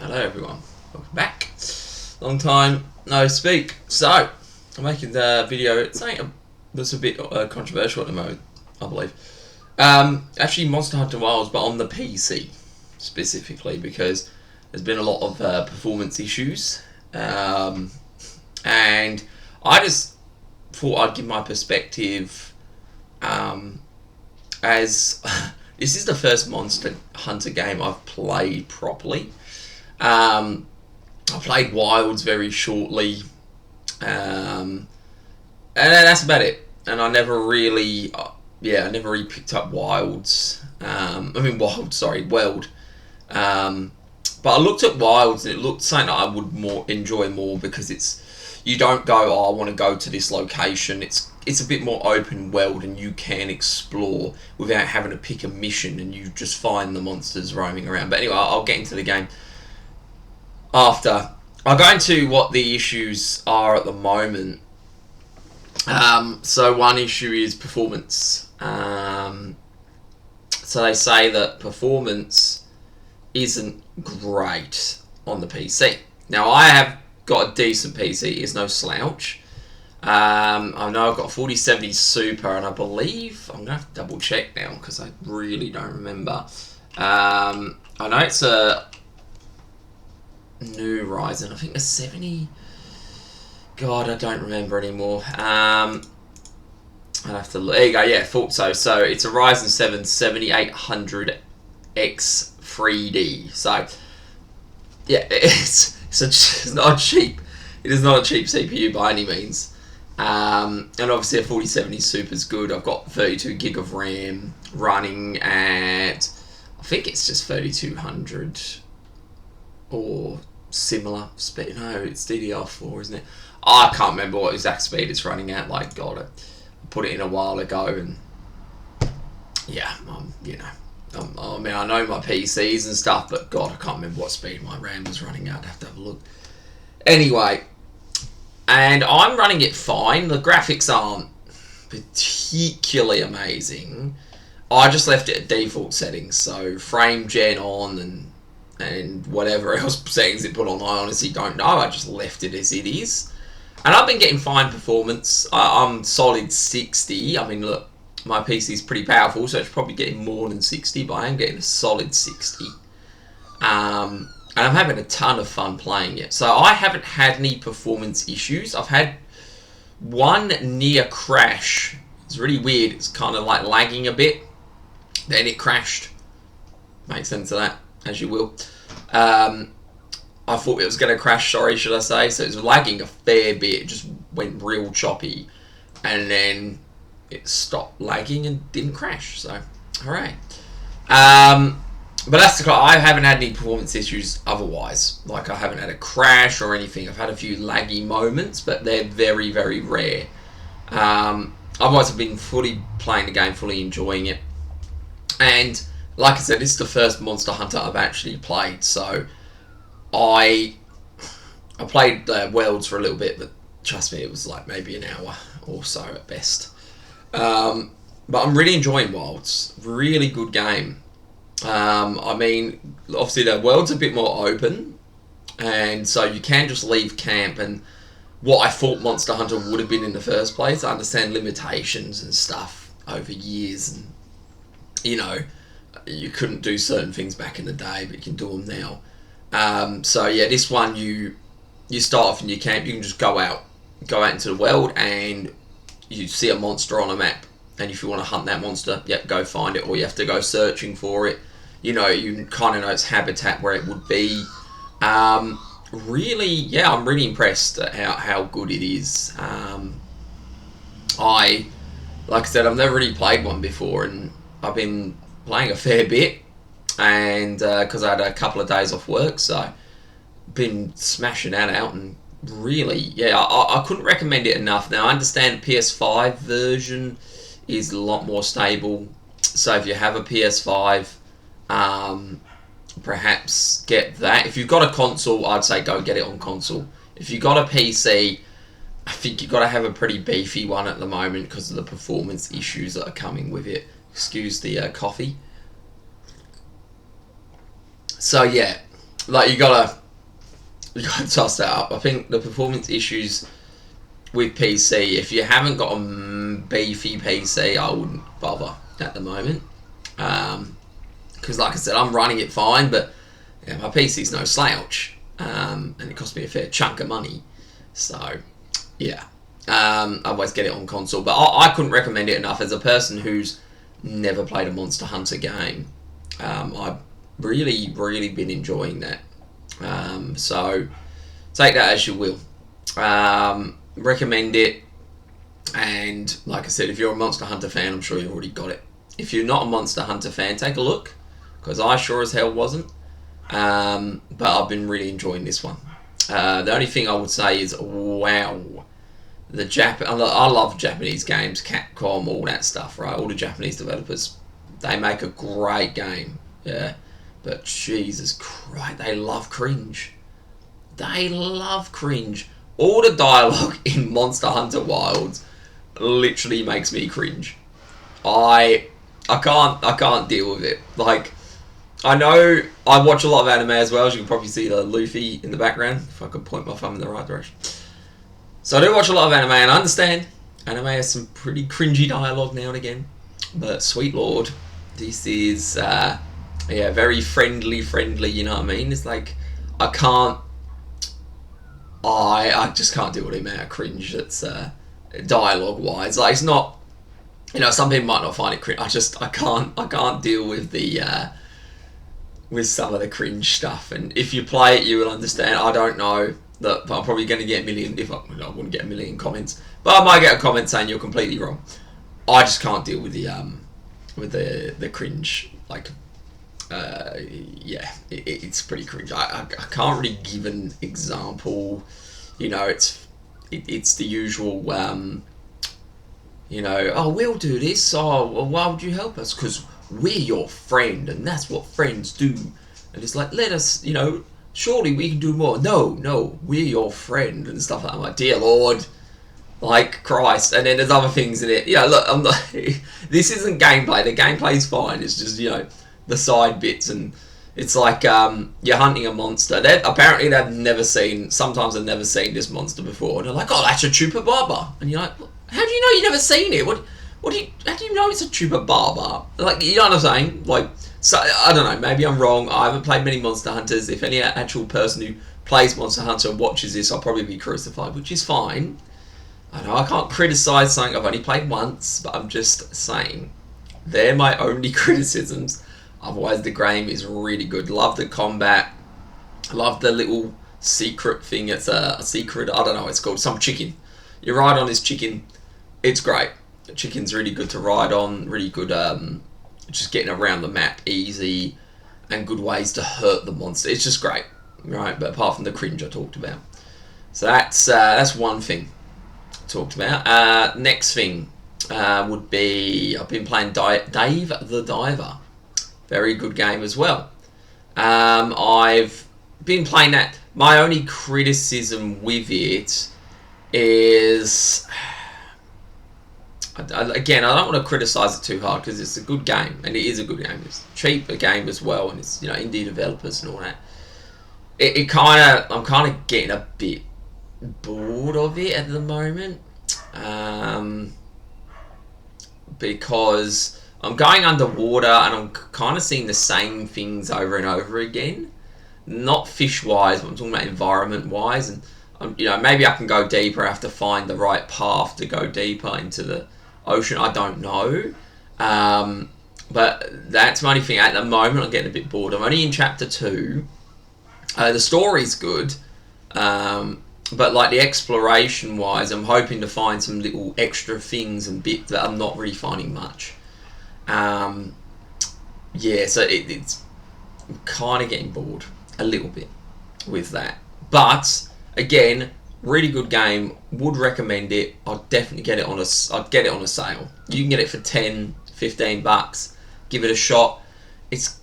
Hello everyone, welcome back. Long time no speak. So, I'm making the video, it's something that's a bit controversial at the moment, I believe. Actually Monster Hunter Wilds, but on the PC specifically, because there's been a lot of performance issues. And I just thought I'd give my perspective as this is the first Monster Hunter game I've played properly. I played Wilds very shortly, and that's about it. And I never really picked up Wilds. Weld. But I looked at Wilds and it looked something that I would enjoy more because you don't go, I want to go to this location. It's a bit more open world and you can explore without having to pick a mission and you just find the monsters roaming around. But anyway, I'll get into the game after. I'll go into what the issues are at the moment. So one issue is performance. So they say that performance isn't great on the PC. Now I have got a decent PC, it's no slouch. I know I've got a 4070 Super, and I believe, I'm going to have to double check now because I really don't remember. I know it's a new Ryzen, I think a 70, God I don't remember anymore. I'll have to look. There you go, yeah, thought so. So it's a Ryzen 7 7800X 3D. So yeah, it's not cheap. It is not a cheap CPU by any means. And obviously a 4070 Super is good. I've got 32 gig of RAM running at, I think it's just 3200 or similar speed. No, it's DDR4, isn't it? I can't remember what exact speed it's running at. Like, God, I put it in a while ago, and yeah, I mean, I know my PCs and stuff, but God, I can't remember what speed my RAM was running at. I'd have to have a look. Anyway, and I'm running it fine. The graphics aren't particularly amazing. I just left it at default settings, so frame gen on and whatever else settings it put on, I honestly don't know. I just left it as it is. And I've been getting fine performance. I'm solid 60. I mean, look, my PC is pretty powerful, so it's probably getting more than 60, but I am getting a solid 60. And I'm having a ton of fun playing it. So I haven't had any performance issues. I've had one near crash. It's really weird. It's kind of like lagging a bit. Then it crashed. Makes sense of that, as you will. I thought it was going to crash, sorry, should I say. So it was lagging a fair bit. It just went real choppy. And then it stopped lagging and didn't crash. So, alright. But that's the I haven't had any performance issues otherwise. Like, I haven't had a crash or anything. I've had a few laggy moments, but they're very, very rare. Otherwise, I've been fully playing the game, fully enjoying it. And, like I said, this is the first Monster Hunter I've actually played. So, I played Worlds for a little bit, but trust me, it was like maybe an hour or so at best. But I'm really enjoying Wilds. Really good game. I mean, obviously the world's a bit more open, and so you can just leave camp, and what I thought Monster Hunter would have been in the first place. I understand limitations and stuff over years, and you know, you couldn't do certain things back in the day, but you can do them now. So yeah, this one you start off in your camp, you can just go out into the world, and you see a monster on a map, and if you want to hunt that monster, yep, go find it, or you have to go searching for it. You know, you kind of know its habitat, where it would be. Really, yeah, I'm really impressed at how good it is. Like I said, I've never really played one before, and I've been playing a fair bit, and because I had a couple of days off work, so been smashing that out, and really, yeah, I couldn't recommend it enough. Now, I understand the PS5 version is a lot more stable, so if you have a PS5, perhaps get that. If you've got a console, I'd say go get it on console. If you've got a PC, I think you've got to have a pretty beefy one at the moment because of the performance issues that are coming with it. Excuse the coffee. So yeah, like you gotta toss that up. I think the performance issues with PC, if you haven't got a beefy PC, I wouldn't bother at the moment. Because like I said, I'm running it fine, but yeah, my PC's no slouch, and it cost me a fair chunk of money. So yeah, I always get it on console, but I couldn't recommend it enough. As a person who's never played a Monster Hunter game, I've really been enjoying that. So take that as you will. Recommend it, and like I said, if you're a Monster Hunter fan, I'm sure you've already got it. If you're not a Monster Hunter fan, take a look, because I sure as hell wasn't. But I've been really enjoying this one. The only thing I would say is, wow, I love Japanese games, Capcom, all that stuff, right? All the Japanese developers, they make a great game, yeah. But Jesus Christ, they love cringe. They love cringe. All the dialogue in Monster Hunter Wilds literally makes me cringe. I can't deal with it. Like, I know I watch a lot of anime as well, as you can probably see the Luffy in the background, if I could point my thumb in the right direction. So I do watch a lot of anime, and I understand anime has some pretty cringy dialogue now and again. But sweet lord, this is very friendly, you know what I mean? It's like, I just can't deal with the amount of cringe that's dialogue wise. Like, it's not, some people might not find it cringe. I can't deal with the with some of the cringe stuff. And if you play it, you will understand. I don't know that I'm probably going to get a million. I wouldn't get a million comments, but I might get a comment saying you're completely wrong. I just can't deal with the cringe. Like, it's pretty cringe. I can't really give an example. It's the usual. Oh, we'll do this. Oh, well, why would you help us? Because we're your friend, and that's what friends do. And it's like, let us, surely we can do more. No, we're your friend and stuff like that. I'm like, dear Lord, like Christ. And then there's other things in it. Look, I'm not. This isn't gameplay. The gameplay's fine. It's just the side bits, and it's like you're hunting a monster. Apparently they've never seen. Sometimes they've never seen this monster before, and they're like, oh, that's a chupacabra, and you're like, how do you know you've never seen it? How do you know it's a chupacabra? Like, you know what I'm saying? Like, so I don't know. Maybe I'm wrong. I haven't played many Monster Hunters. If any actual person who plays Monster Hunter watches this, I'll probably be crucified, which is fine. I know I can't criticize something I've only played once, but I'm just saying they're my only criticisms. Otherwise, the game is really good. Love the combat. Love the little secret thing. It's a secret. I don't know. It's called some chicken. You ride on this chicken. It's great. The chicken's really good to ride on. Really good. Just getting around the map easy, and good ways to hurt the monster. It's just great, right? But apart from the cringe I talked about, so that's one thing I talked about. Next thing would be, I've been playing Dave the Diver. Very good game as well. I've been playing that. My only criticism with it is, again, I don't want to criticise it too hard, because it's a good game, and it is a good game. It's a cheap game as well, and it's indie developers and all that. I'm kind of getting a bit bored of it at the moment, because I'm going underwater and I'm kind of seeing the same things over and over again. Not fish wise, but I'm talking about environment wise, and maybe I can go deeper. I have to find the right path to go deeper into the ocean. I don't know, but that's my only thing at the moment. I'm getting a bit bored. I'm only in chapter 2. The story's good, but like the exploration wise, I'm hoping to find some little extra things and bits that I'm not really finding much. So it's kind of getting bored a little bit with that. But again, really good game. Would recommend it. I'd definitely get it on I'd get it on a sale. You can get it for $10-15. Give it a shot. It's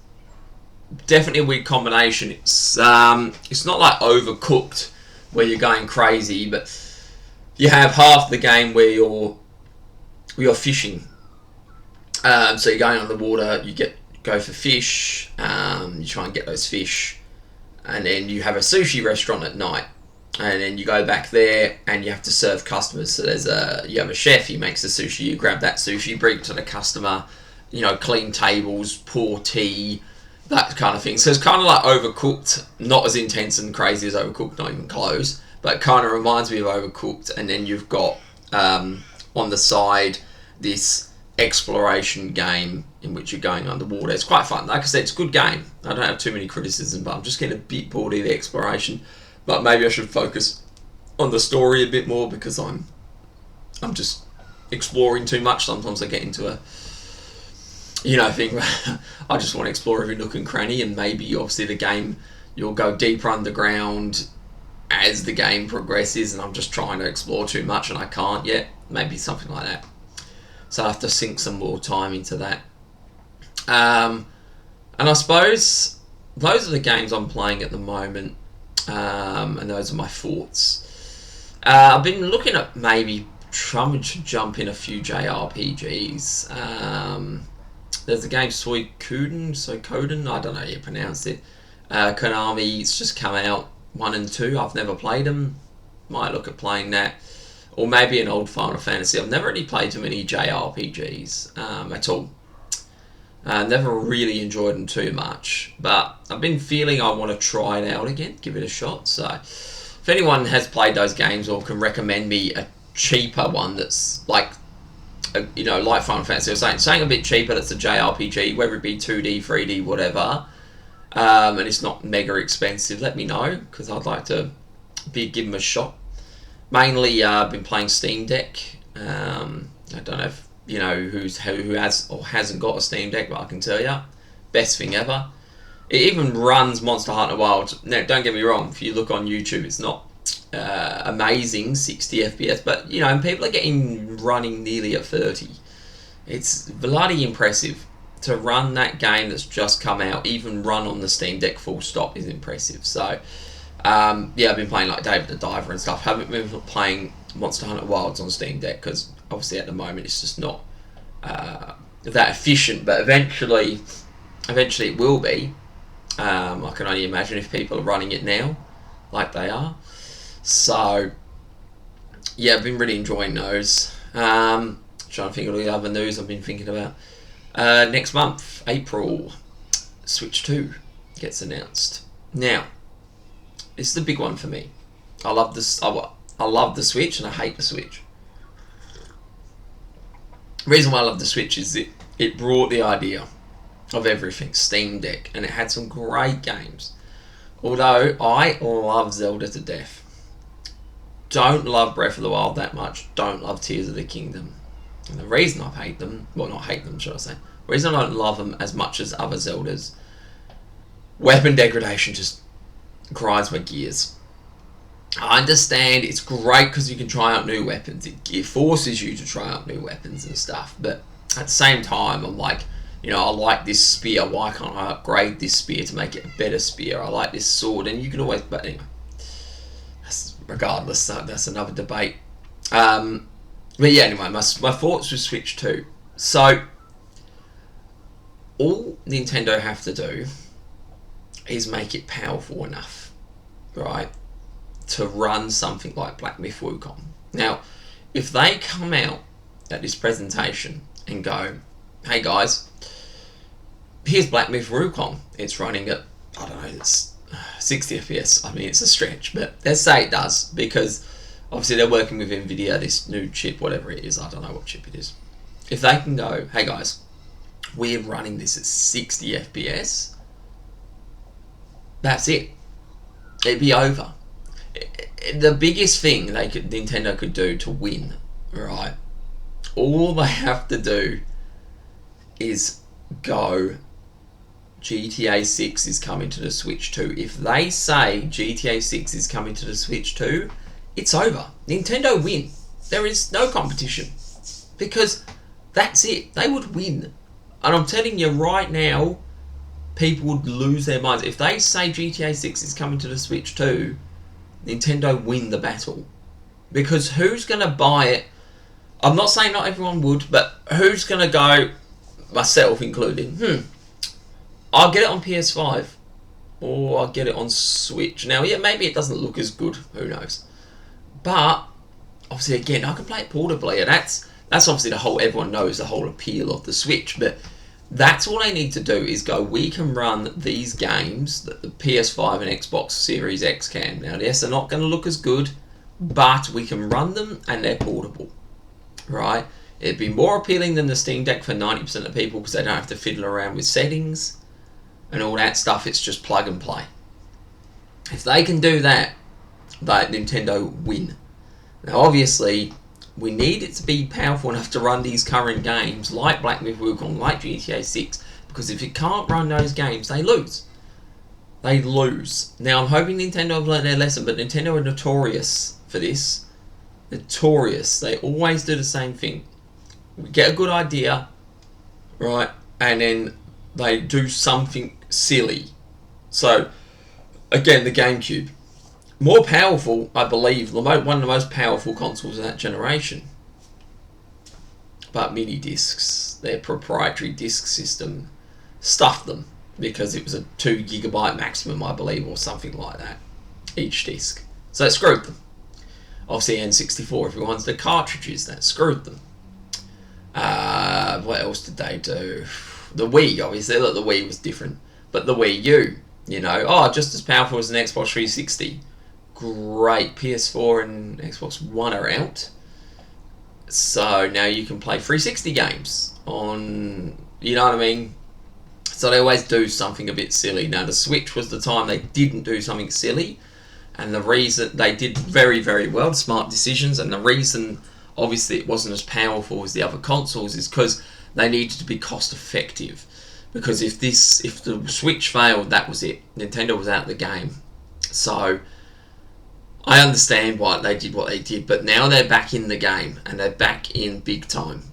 definitely a weird combination. It's not like Overcooked where you're going crazy, but you have half the game where you're fishing. So you're going on the water. You go for fish. You try and get those fish. and then you have a sushi restaurant at night, and then you go back there and you have to serve customers. So you have a chef, he makes the sushi, you grab that sushi, bring it to the customer, clean tables, pour tea, that kind of thing. So it's kind of like Overcooked, not as intense and crazy as Overcooked, not even close, but it kind of reminds me of Overcooked. And then you've got on the side this exploration game in which you're going underwater. It's quite fun. Like I said, it's a good game. I don't have too many criticisms, but I'm just getting a bit bored of the exploration. But maybe I should focus on the story a bit more, because I'm just exploring too much. Sometimes I get into a thing where I just want to explore every nook and cranny, and maybe obviously the game, you'll go deeper underground as the game progresses, and I'm just trying to explore too much and I can't yet. Maybe something like that. So I have to sink some more time into that. And I suppose those are the games I'm playing at the moment, and those are my thoughts. I've been looking at maybe trying to jump in a few JRPGs. There's a game Suikoden, I don't know how you pronounce it. Konami's just come out, 1 and 2. I've never played them. Might look at playing that. Or maybe an old Final Fantasy. I've never really played too many JRPGs at all. Never really enjoyed them too much. But I've been feeling I want to try it out again, give it a shot. So if anyone has played those games or can recommend me a cheaper one that's like Final Fantasy, or something a bit cheaper that's a JRPG, whether it be 2D, 3D, whatever, and it's not mega expensive, let me know, because I'd like to give them a shot. Mainly, I've been playing Steam Deck. I don't know if who has or hasn't got a Steam Deck, but I can tell you, best thing ever. It even runs Monster Hunter Wilds. Now, don't get me wrong, if you look on YouTube, it's not amazing 60 FPS, but and people are getting running nearly at 30. It's bloody impressive to run that game that's just come out, even run on the Steam Deck full stop, is impressive. So I've been playing like David the Diver and stuff. Haven't been playing Monster Hunter Wilds on Steam Deck because obviously at the moment it's just not that efficient, but eventually it will be. I can only imagine if people are running it now like they are. So I've been really enjoying those. Trying to think of the other news I've been thinking about. Next month, April, Switch 2 gets announced. Now, this is the big one for me. I love this. I love the Switch and I hate the Switch. The reason why I love the Switch is it brought the idea of everything, Steam Deck, and it had some great games. Although I love Zelda to death. Don't love Breath of the Wild that much. Don't love Tears of the Kingdom. And the reason I hate them, well, not hate them, should I say, the reason I don't love them as much as other Zeldas, weapon degradation just grinds my gears. I understand it's great because you can try out new weapons. It forces you to try out new weapons and stuff. But at the same time, I'm like, I like this spear. Why can't I upgrade this spear to make it a better spear? I like this sword, and you can always. But anyway, regardless, that's another debate. But yeah, anyway, my thoughts with Switch 2. So, all Nintendo have to do is make it powerful enough, right, to run something like Black Myth Wukong. Now, if they come out at this presentation and go, hey guys, here's Black Myth Wukong. It's running at, I don't know, it's 60 FPS. I mean, it's a stretch, but let's say it does, because obviously they're working with Nvidia, this new chip, whatever it is. I don't know what chip it is. If they can go, hey guys, we're running this at 60 FPS, that's it. It'd be over. The biggest thing Nintendo could do to win, right? All they have to do is go, GTA 6 is coming to the Switch 2. If they say GTA 6 is coming to the Switch 2, it's over. Nintendo win. There is no competition. Because that's it. They would win. And I'm telling you right now, people would lose their minds. If they say GTA 6 is coming to the Switch 2, Nintendo win the battle. Because who's going to buy it? I'm not saying not everyone would, but who's going to go, myself included, I'll get it on PS5. or I'll get it on Switch. Now, yeah, maybe it doesn't look as good. Who knows? But obviously, again, I can play it portably, and that's obviously the whole. Everyone knows the whole appeal of the Switch, but that's all I need to do is go. We can run these games that the PS5 and Xbox Series X can. Now, yes, they're not going to look as good, but we can run them, and they're portable, right? It'd be more appealing than the Steam Deck for 90% of people because they don't have to fiddle around with settings and all that stuff. It's just plug and play. If they can do that, Nintendo win. Now, obviously, we need it to be powerful enough to run these current games like Black Myth Wukong, like GTA 6, because if it can't run those games, they lose. They lose. Now, I'm hoping Nintendo have learned their lesson, but Nintendo are notorious for this. Notorious. They always do the same thing. We get a good idea, right, and then they do something silly. So, again, the GameCube. More powerful, I believe, one of the most powerful consoles in that generation. But mini discs, their proprietary disc system, stuffed them because it was a 2 gigabyte maximum, I believe, or something like that, each disc. So it screwed them. Obviously, N64, everyone's the cartridges, that screwed them. What else did they do? The Wii, obviously, look, the Wii was different. But the Wii U, just as powerful as an Xbox 360. Great. PS4 and Xbox One are out. So now you can play 360 games on, you know what I mean? So they always do something a bit silly. Now the Switch was the time they didn't do something silly. And the reason they did very, very well, smart decisions, and the reason obviously it wasn't as powerful as the other consoles is because they needed to be cost effective. Because if the Switch failed, that was it. Nintendo was out of the game. So I understand why they did what they did, but now they're back in the game and they're back in big time.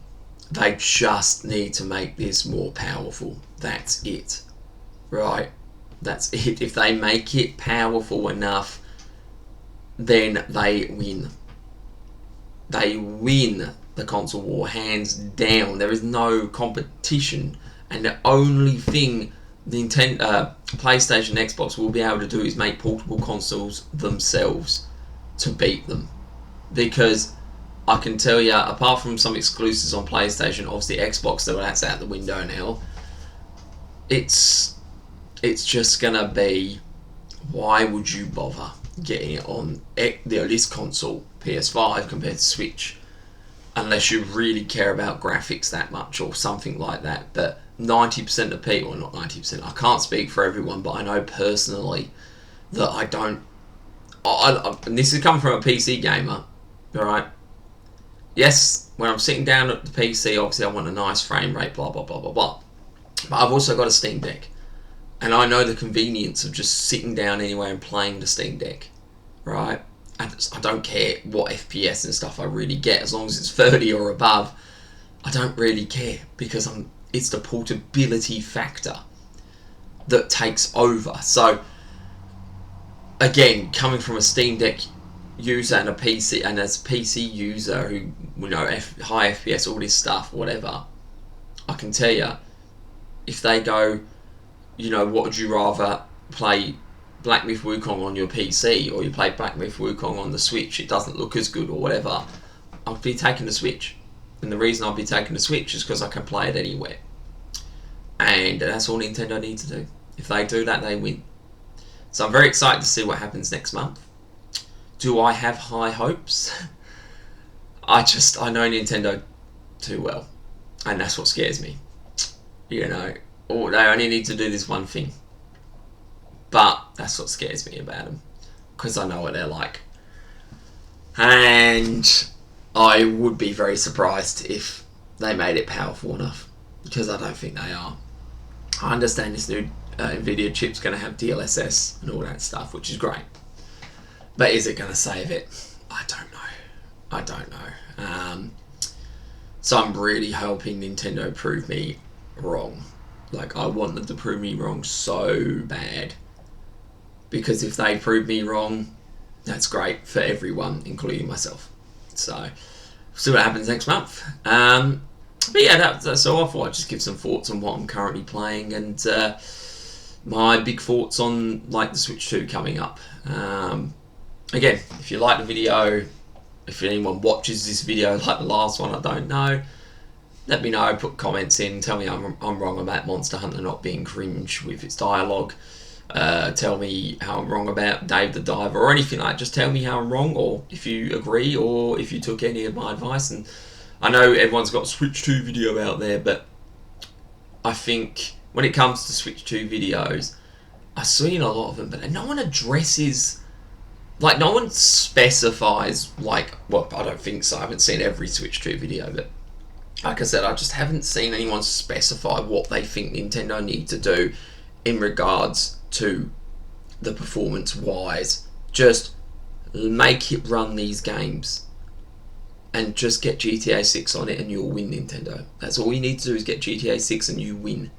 They just need to make this more powerful. That's it. Right? That's it. If they make it powerful enough, then they win. They win the console war hands down. There is no competition, and the only thing PlayStation and Xbox will be able to do is make portable consoles themselves to beat them. Because I can tell you, apart from some exclusives on PlayStation, obviously Xbox, though that's out the window now. It's just gonna be, why would you bother getting it on this console, PS5, compared to Switch, unless you really care about graphics that much or something like that. But 90% of people, well, not 90%, I can't speak for everyone, but I know personally that I don't. And this is coming from a PC gamer, alright? Yes, when I'm sitting down at the PC, obviously I want a nice frame rate, blah, blah, blah, blah, blah. But I've also got a Steam Deck. And I know the convenience of just sitting down anywhere and playing the Steam Deck, right? I don't care what FPS and stuff I really get, as long as it's 30 or above. I don't really care, because it's the portability factor that takes over. So, again, coming from a Steam Deck user and a PC, and as a PC user who, high FPS, all this stuff, whatever, I can tell you, if they go, what would you rather play Black Myth Wukong on your PC, or you play Black Myth Wukong on the Switch, it doesn't look as good or whatever, I'll be taking the Switch. And the reason I'll be taking the Switch is because I can play it anywhere. And that's all Nintendo need to do. If they do that, they win. So I'm very excited to see what happens next month. Do I have high hopes? I know Nintendo too well. And that's what scares me. Or they only need to do this one thing. But that's what scares me about them. Because I know what they're like. And I would be very surprised if they made it powerful enough. Because I don't think they are. I understand this new Nvidia chip's going to have DLSS and all that stuff, which is great. But is it going to save it? I don't know. So I'm really hoping Nintendo prove me wrong. Like, I want them to prove me wrong so bad. Because if they prove me wrong, that's great for everyone, including myself. So, we'll see what happens next month. But yeah, that's all. I thought I'd just give some thoughts on what I'm currently playing. And my big thoughts on like the Switch 2 coming up. Again, if you like the video, if anyone watches this video like the last one, I don't know, let me know, put comments in, tell me I'm wrong about Monster Hunter not being cringe with its dialogue. Tell me how I'm wrong about Dave the Diver or anything like that. Just tell me how I'm wrong, or if you agree, or if you took any of my advice. And I know everyone's got a Switch 2 video out there, but I think when it comes to Switch 2 videos, I've seen a lot of them, but no one addresses, like, no one specifies, like, well, I don't think so. I haven't seen every Switch 2 video, but like I said, I just haven't seen anyone specify what they think Nintendo need to do in regards to the performance wise. Just make it run these games and just get GTA 6 on it and you'll win, Nintendo. That's all you need to do, is get GTA 6 and you win.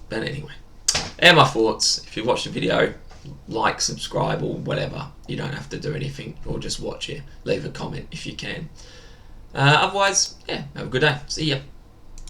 But anyway, they're my thoughts. If you watch the video, like, subscribe, or whatever. You don't have to do anything, or just watch it. Leave a comment if you can. Otherwise, yeah, have a good day. See ya.